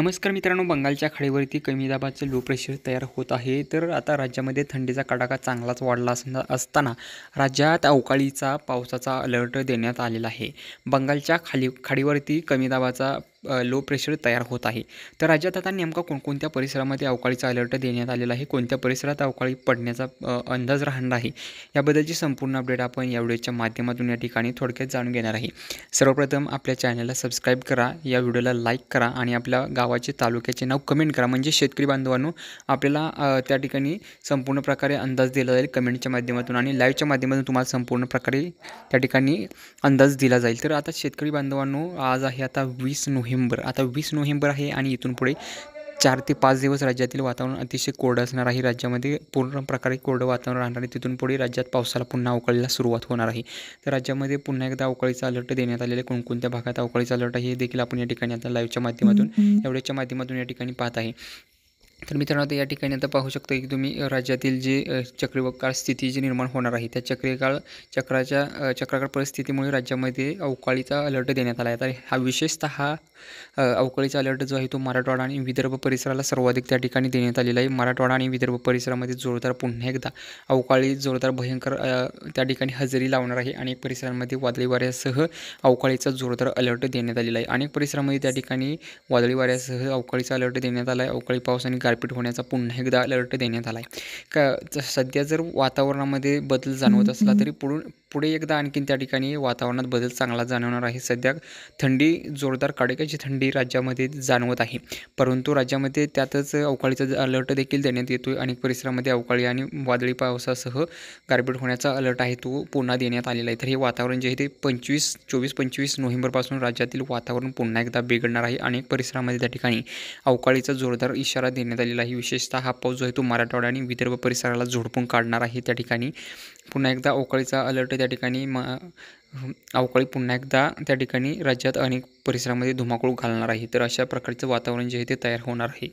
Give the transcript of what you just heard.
नमस्कार मित्रांनो, बंगालच्या खाडीवरती कमी दाबाचं लो प्रेशर तयार होत आहे. तर आता राज्यामध्ये थंडीचा कडाका चांगलाच वाढला असताना राज्यात अवकाळीचा पावसाचा अलर्ट देण्यात आलेला आहे. बंगालच्या खाडीवरती कमी दाबाचा लो प्रेशर तयार होत आहे. तर राज्यात आता नेमका कोणकोणत्या परिसरामध्ये अवकाळीचा अलर्ट देण्यात आलेला आहे, कोणत्या परिसरात अवकाळी पडण्याचा अंदाज राहणार आहे, याबद्दलची संपूर्ण अपडेट आपण या व्हिडिओच्या माध्यमातून या ठिकाणी थोडक्यात जाणून घेणार आहे. सर्वप्रथम आपल्या चॅनलला सबस्क्राईब करा, या व्हिडिओला लाईक करा आणि आपल्या गावाचे तालुक्याचे नाव कमेंट करा. म्हणजे शेतकरी बांधवांनो आपल्याला त्या ठिकाणी संपूर्ण प्रकारे अंदाज दिला जाईल कमेंटच्या माध्यमातून आणि लाईव्हच्या माध्यमातून तुम्हाला संपूर्ण प्रकारे त्या ठिकाणी अंदाज दिला जाईल. तर आता शेतकरी बांधवांनो, आज आहे आता 20 नोव्हेंबर. आता 20 नोव्हेंबर आहे आणि इथून पुढे 4 ते 5 दिवस राज्यातील वातावरण अतिशय कोरडं असणार आहे. राज्यामध्ये पूर्ण प्रकारे कोरडं वातावरण राहणार आहे. तिथून पुढे राज्यात पावसाला पुन्हा अवकाळीला सुरुवात होणार आहे. तर राज्यामध्ये पुन्हा एकदा अवकाळीचा अलर्ट देण्यात आलेला आहे. कोणकोणत्या भागात अवकाळीचा अलर्ट आहे हे देखील आपण या ठिकाणी आता लाईव्हच्या माध्यमातून एवढ्याच्या माध्यमातून या ठिकाणी पाहत आहे. तर मित्रांनो, आता या ठिकाणी आता पाहू शकता की तुम्ही राज्यातील जे चक्रीवादळ स्थिती जी निर्माण होणार आहे त्या चक्राकार परिस्थितीमुळे राज्यामध्ये अवकाळीचा अलर्ट देण्यात आला आहे. तर हा विशेषतः अवकाळीचा अलर्ट जो आहे तो मराठवाडा आणि विदर्भ परिसराला सर्वाधिक त्या ठिकाणी देण्यात आलेला आहे. मराठवाडा आणि विदर्भ परिसरामध्ये जोरदार पुन्हा एकदा अवकाळी जोरदार भयंकर त्या ठिकाणी हजेरी लावणार आहे. अनेक परिसरांमध्ये वादळी वाऱ्यासह अवकाळीचा जोरदार अलर्ट देण्यात आलेला आहे. अनेक परिसरामध्ये त्या ठिकाणी वादळी वाऱ्यासह अवकाळीचा अलर्ट देण्यात आला आहे. अवकाळी पाऊस आणि गारपीट होण्याचा पुन्हा एकदा अलर्ट देण्यात आला आहे. सध्या जर वातावरणामध्ये बदल जाणवत असला तरी पुढे एकदा आणखीन त्या ठिकाणी वातावरणात बदल चांगला जाणवणार आहे. सध्या थंडी जोरदार कडाक्याची थंडी राज्यामध्ये जाणवत आहे, परंतु राज्यामध्ये त्यातच अवकाळीचा अलर्ट देखील देण्यात येतो आहे. अनेक परिसरामध्ये अवकाळी आणि वादळी पावसासह गारपीट होण्याचा अलर्ट आहे तो पुन्हा देण्यात आलेला आहे. तर हे वातावरण जे आहे ते 24-25 नोव्हेंबरपासून राज्यातील वातावरण पुन्हा एकदा बिघडणार आहे. अनेक परिसरामध्ये त्या ठिकाणी अवकाळीचा जोरदार इशारा देण्यात आलेला आहे. विशेषतः हा पाऊस जो आहे तो मराठवाडा आणि विदर्भ परिसराला झोडपून काढणार आहे. त्या ठिकाणी पुन्हा एकदा अवकाळीचा अलर्ट त्या ठिकाणी अवकाळी पुन्हा एकदा त्या ठिकाणी राज्यात अनेक परिसरामध्ये धुमाकूळ घालणार आहे. तर अशा प्रकारचं वातावरण जे आहे ते तयार होणार आहे.